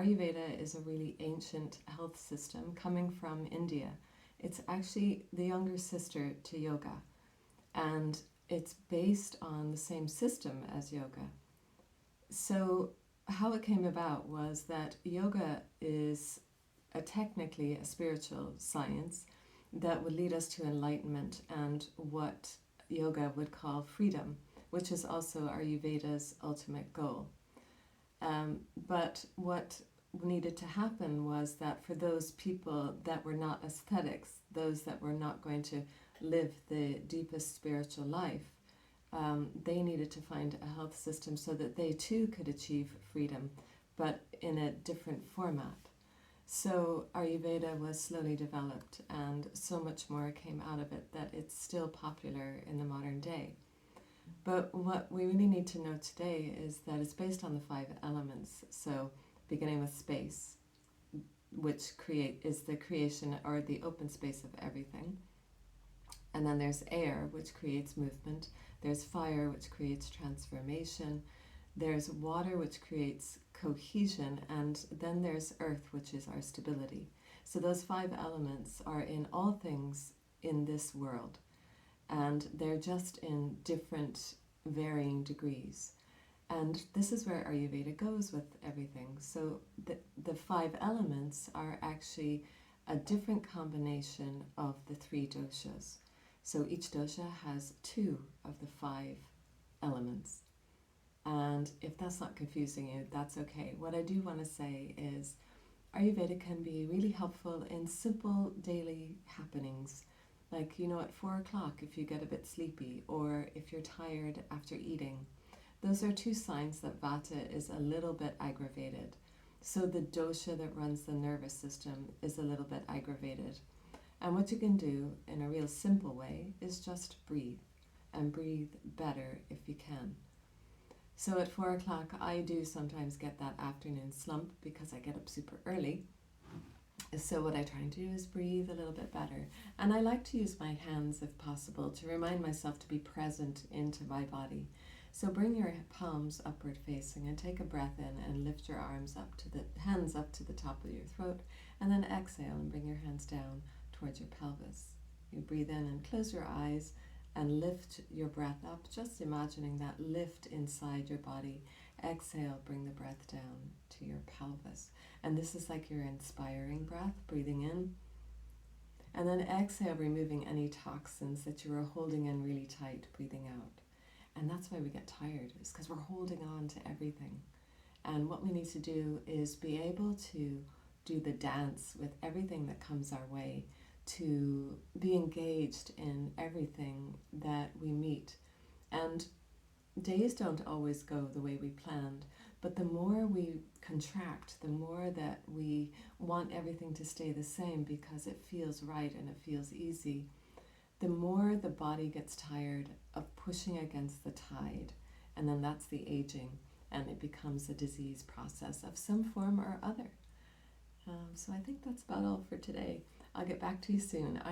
Ayurveda is a really ancient health system coming from India. It's actually the younger sister to yoga, and it's based on the same system as yoga. So, how it came about was that yoga is technically a spiritual science that would lead us to enlightenment and what yoga would call freedom, which is also Ayurveda's ultimate goal. But what needed to happen was that for those people that were not aesthetics, those that were not going to live the deepest spiritual life, they needed to find a health system so that they too could achieve freedom, but in a different format. So Ayurveda was slowly developed, and so much more came out of it that it's still popular in the modern day. But what we really need to know today is that it's based on the 5 elements. So beginning with space, which is the creation or the open space of everything. And then there's air, which creates movement. There's fire, which creates transformation. There's water, which creates cohesion. And then there's earth, which is our stability. So those 5 elements are in all things in this world. And they're just in different varying degrees. And this is where Ayurveda goes with everything. So the 5 elements are actually a different combination of the 3 doshas. So each dosha has 2 of the 5 elements. And if that's not confusing you, that's okay. What I do want to say is Ayurveda can be really helpful in simple daily happenings. Like, at 4 o'clock if you get a bit sleepy, or if you're tired after eating. Those are 2 signs that Vata is a little bit aggravated. So the dosha that runs the nervous system is a little bit aggravated. And what you can do in a real simple way is just breathe, and breathe better if you can. So at 4 o'clock I do sometimes get that afternoon slump because I get up super early. So what I try and do is breathe a little bit better. And I like to use my hands if possible to remind myself to be present into my body. So bring your palms upward facing and take a breath in and lift your hands up to the top of your throat, and then exhale and bring your hands down towards your pelvis. You breathe in and close your eyes and lift your breath up, just imagining that lift inside your body. Exhale, bring the breath down to your pelvis. And this is like your inspiring breath, breathing in. And then exhale, removing any toxins that you are holding in really tight, breathing out. And that's why we get tired, is because we're holding on to everything. And what we need to do is be able to do the dance with everything that comes our way, to be engaged in everything that we meet. And days don't always go the way we planned, but the more we contract, the more that we want everything to stay the same because it feels right and it feels easy, the more the body gets tired of pushing against the tide. And then that's the aging, and it becomes a disease process of some form or other. So I think that's about all for today. I'll get back to you soon.